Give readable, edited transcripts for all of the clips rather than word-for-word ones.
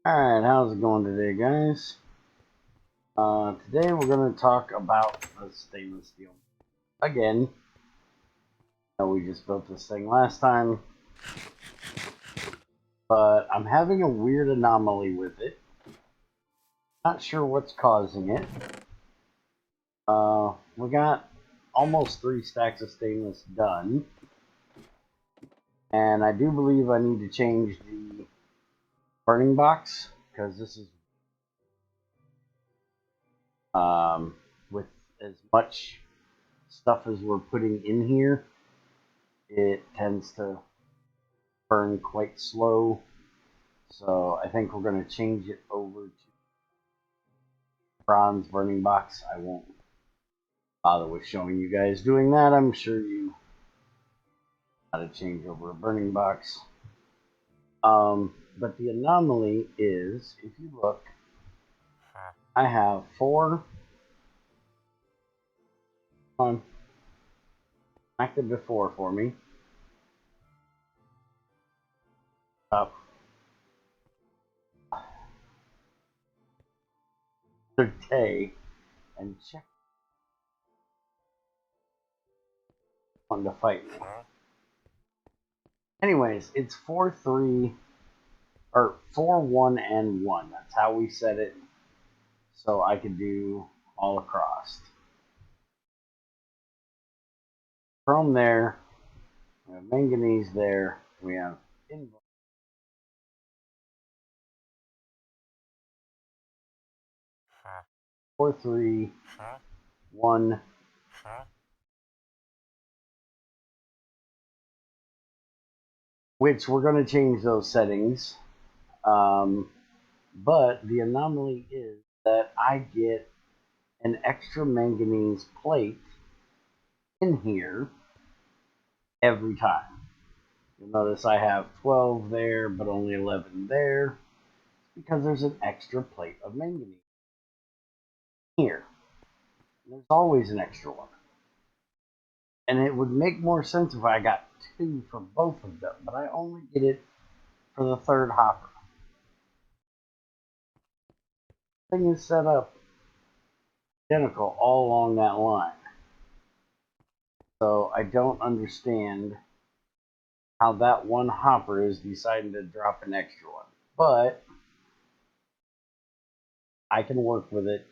Alright, how's it going today, guys? Today we're going to talk about the stainless steel. Again, we just built this thing last time, but I'm having a weird anomaly with it. Not sure what's causing it. We got almost 3 stacks of stainless done, and I do believe I need to change the burning box, because this is with as much stuff as we're putting in here, it tends to burn quite slow. So I think we're going to change it over to bronze burning box. I won't bother with showing you guys doing that. I'm sure you know how to change over a burning box. But the anomaly is, if you look, I have 4 on active before for me. Day and check on to fight me. Anyways, it's 4-3 or 4-1 and 1. That's how we set it. So I could do all across. Chrome there, we have manganese there, we have 4-3, 1. Which we're going to change those settings. But the anomaly is that I get an extra manganese plate in here every time. You'll notice I have 12 there, but only 11 there, because there's an extra plate of manganese here. There's always an extra one. And it would make more sense if I got 2 for both of them, but I only get it for the 3rd hopper. The thing is set up identical all along that line. So I don't understand how that one hopper is deciding to drop an extra one. But I can work with it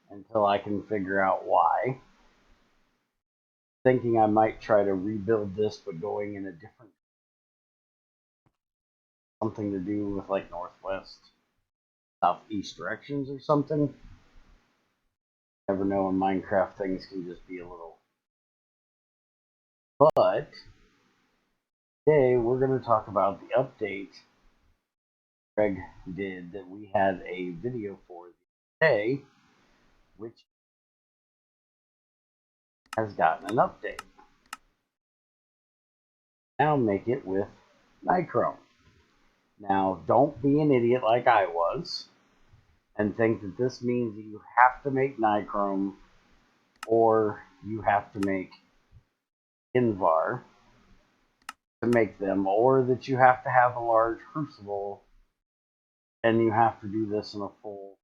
until I can figure out why. Thinking I might try to rebuild this, but going in a different, something to do with like northwest, southeast directions or something. Never know, in Minecraft things can just be a little. But today we're going to talk about the update Greg did that we had a video for today, which has gotten an update. Now make it with nichrome. Now don't be an idiot like I was and think that this means that you have to make nichrome or you have to make Invar to make them, or that you have to have a large crucible and you have to do this in a full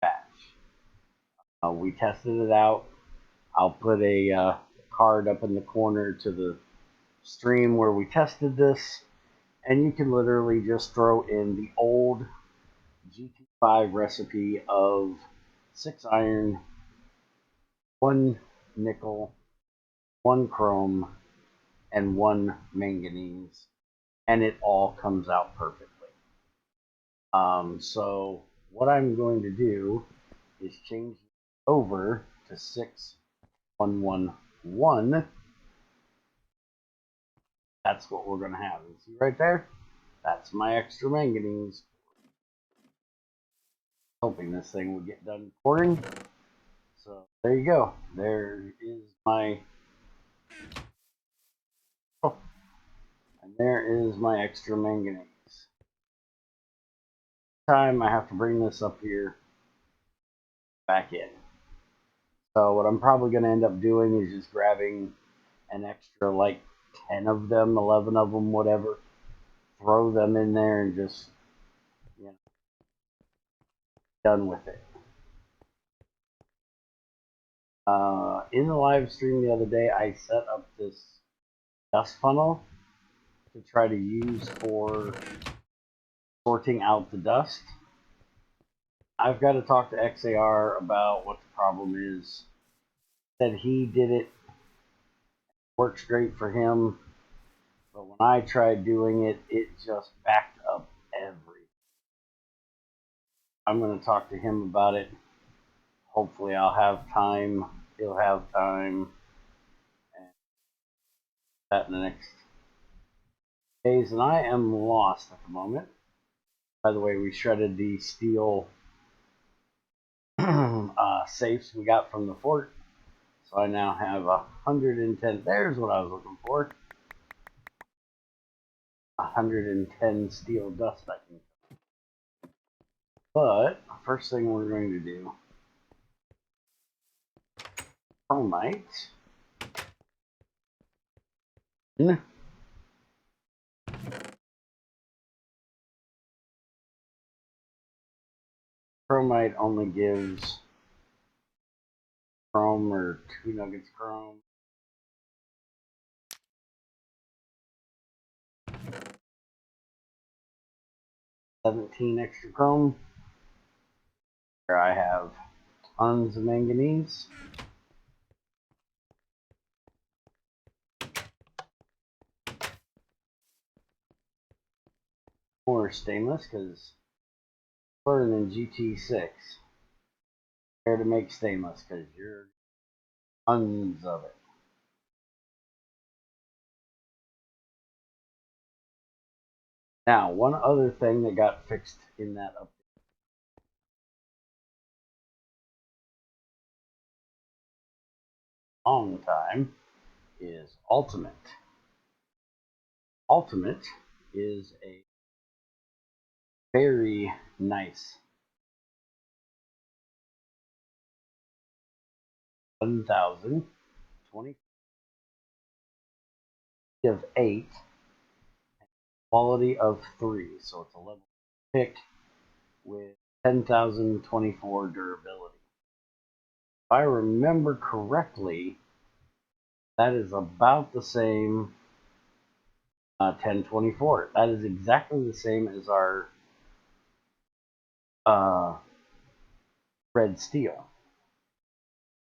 batch. We tested it out. I'll put a card up in the corner to the stream where we tested this, and you can literally just throw in the old GT5 recipe of 6 iron, 1 nickel, 1 chrome, and 1 manganese, and it all comes out perfectly. So what I'm going to do is change it over to 6111. That's what we're going to have. And see right there? That's my extra manganese. Hoping this thing would get done recording. So there you go. There is my... Oh, and there is my extra manganese. Time I have to bring this up here back in. So what I'm probably going to end up doing is just grabbing an extra like 10 of them, 11 of them, whatever, throw them in there and just, you know, done with it. In the live stream the other day, I set up this dust funnel to try to use for sorting out the dust. I've got to talk to XAR about what the problem is. Said he did it, works great for him, but when I tried doing it, it just backed up everything. I'm going to talk to him about it. Hopefully I'll have time, he'll have time, and that in the next days. And I am lost at the moment. By the way, we shredded the steel safes we got from the fort. So I now have 110. There's what I was looking for. 110 steel dust I can. But first thing we're going to do, chromite. Chromite only gives chrome or 2 nuggets chrome. $17 extra chrome. Here I have tons of manganese. More stainless because learning GT6. There to make stainless because you're tons of it. Now, one other thing that got fixed in that update. Long time is Ultimet. Ultimet is a very nice 1,020 of 8, quality of 3, so it's a level pick with 10,024 durability. If I remember correctly, that is about the same 1024. That is exactly the same as our red steel.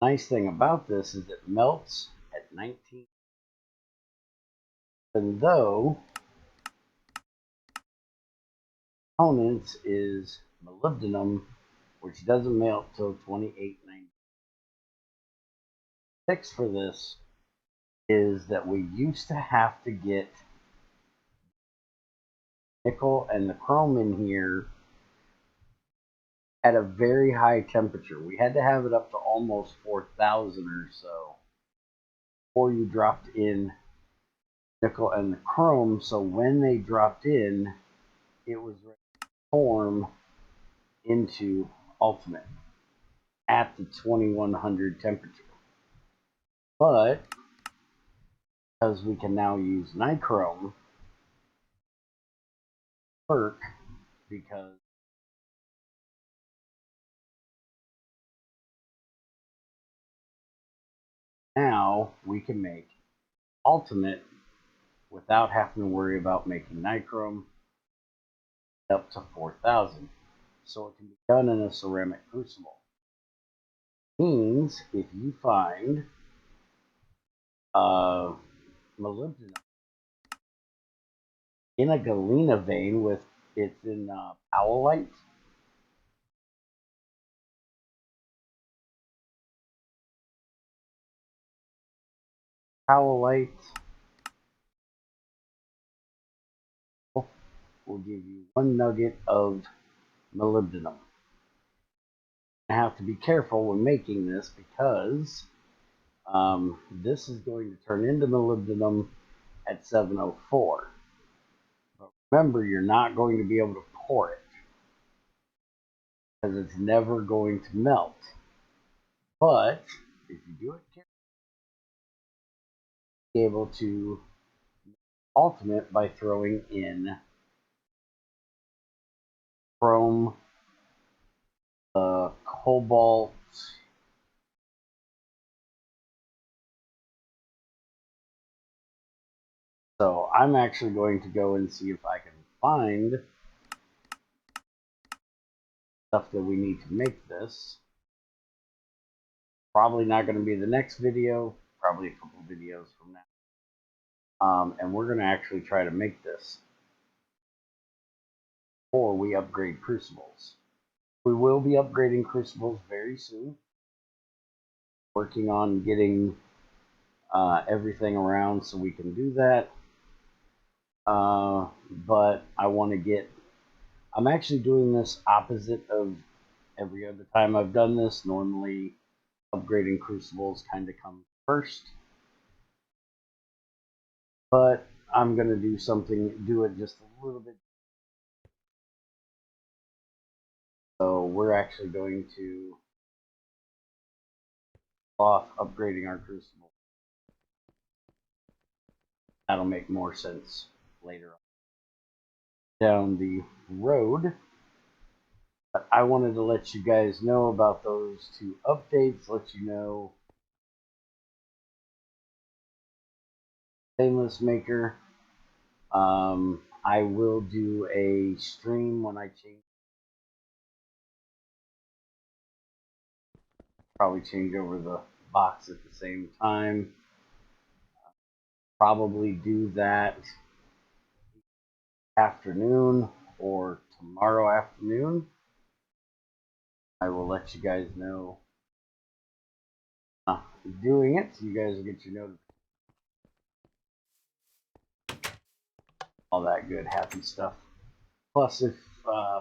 Nice thing about this is it melts at 19. Even though components is molybdenum, which doesn't melt till 28.90. Fix for this is that we used to have to get nickel and the chrome in here at a very high temperature. We had to have it up to almost 4,000 or so before you dropped in nickel and the chrome, so when they dropped in, it was ready to form into Ultimet at the 2100 temperature. But because we can now use nichrome, work, because now we can make Ultimet without having to worry about making nichrome up to 4,000. So it can be done in a ceramic crucible. Means if you find molybdenum in a galena vein with it's in powellite, will give you 1 nugget of molybdenum. I have to be careful when making this because this is going to turn into molybdenum at 704. But remember, you're not going to be able to pour it because it's never going to melt. But if you do it carefully, you'll be able to Ultimet by throwing in chrome cobalt. So I'm actually going to go and see if I can find stuff that we need to make this. Probably not going to be the next video, probably a couple videos from now. And we're going to actually try to make this before we upgrade crucibles. We will be upgrading crucibles very soon. Working on getting everything around so we can do that. But I want to get... I'm actually doing this opposite of every other time I've done this. Normally, upgrading crucibles kind of comes first. But I'm going to do it just a little bit. So we're actually going to off upgrading our crucible. That'll make more sense later on down the road. But I wanted to let you guys know about those two updates, let you know stainless maker. I will do a stream when I change. Probably change over the box at the same time. Probably do that afternoon or tomorrow afternoon. I will let you guys know doing it, so you guys will get your notification. All that good, happy stuff. Plus, if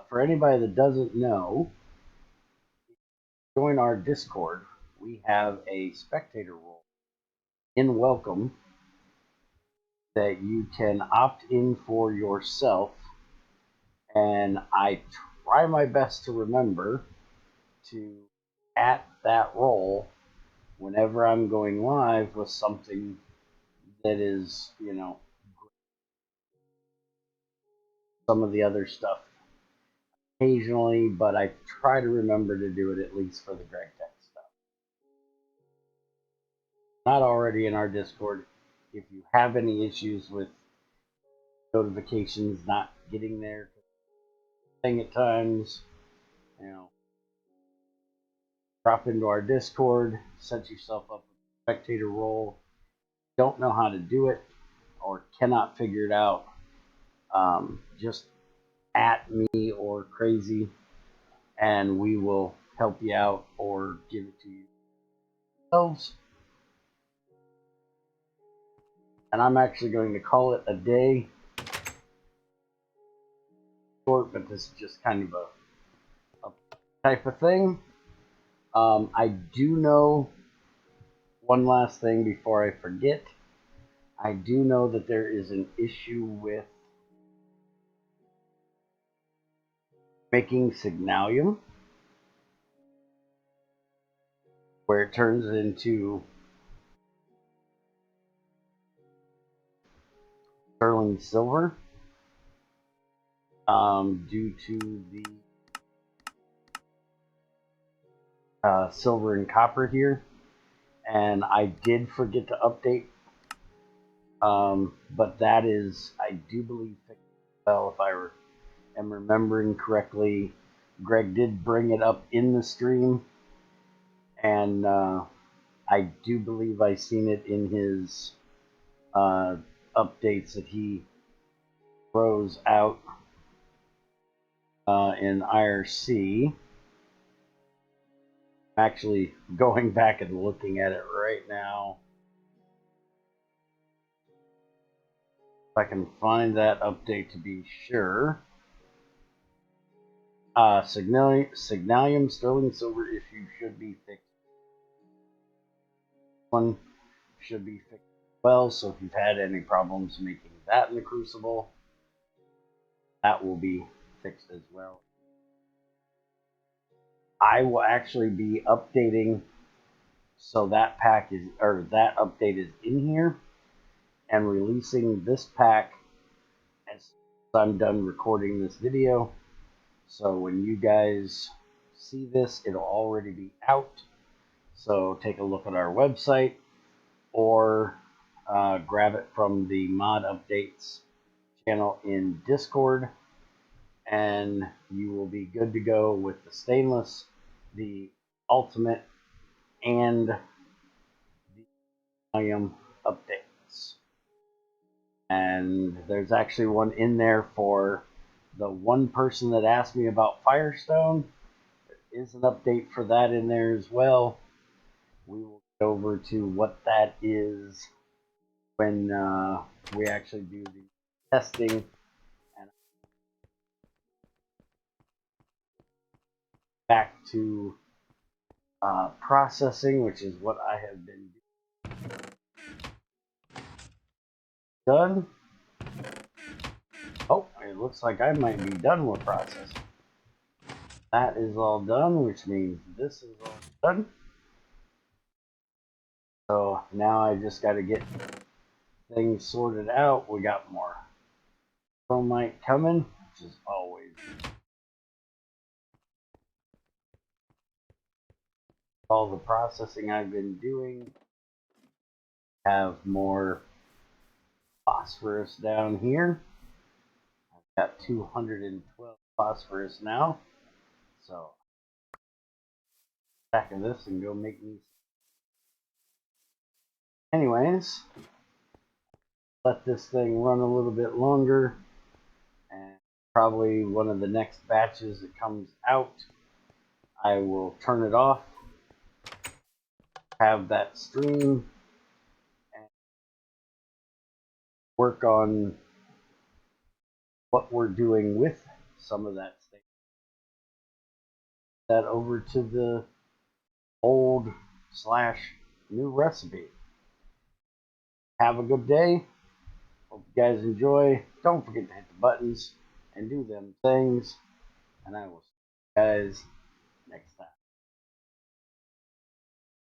for anybody that doesn't know, join our Discord. We have a spectator role in Welcome that you can opt in for yourself, and I try my best to remember to at that role whenever I'm going live with something that is, you know, some of the other stuff occasionally, but I try to remember to do it at least for the GregTech stuff. Not already in our Discord. If you have any issues with notifications not getting there, thing at times, you know, drop into our Discord, set yourself up with a spectator role. Don't know how to do it or cannot figure it out, just at me or crazy, and we will help you out or give it to you yourselves. And I'm actually going to call it a day. Short, but this is just kind of a type of thing. I do know one last thing before I forget. I do know that there is an issue with making Signalium, where it turns into sterling silver, due to the silver and copper here. And I did forget to update, but that is, I do believe, well, if I am remembering correctly, Greg did bring it up in the stream, and I do believe I seen it in his updates that he throws out in IRC. I'm actually going back and looking at it right now. If I can find that update to be sure. Signalium sterling silver issue should be fixed. One should be fixed well, so if you've had any problems making that in the Crucible, that will be fixed as well. I will actually be updating, so that pack is, or that update is in here, and releasing this pack as I'm done recording this video. So when you guys see this, it'll already be out. So take a look at our website or grab it from the mod updates channel in Discord, and you will be good to go with the stainless, the Ultimet, and the Signalium updates. And there's actually one in there for the one person that asked me about Firestone. There is an update for that in there as well. We will get over to what that is when we actually do the testing. And back to processing, which is what I have been done. Oh, it looks like I might be done with processing. That is all done, which means this is all done. So now I just got to get things sorted out. We got more chromite coming, which is always all the processing I've been doing. Have more phosphorus down here. I've got 212 phosphorus now. So back of this and go make me. Anyways, let this thing run a little bit longer, and probably one of the next batches that comes out, I will turn it off, have that stream, and work on what we're doing with some of that stuff. That over to the old/new recipe. Have a good day. Hope you guys enjoy. Don't forget to hit the buttons and do them things. And I will see you guys next time.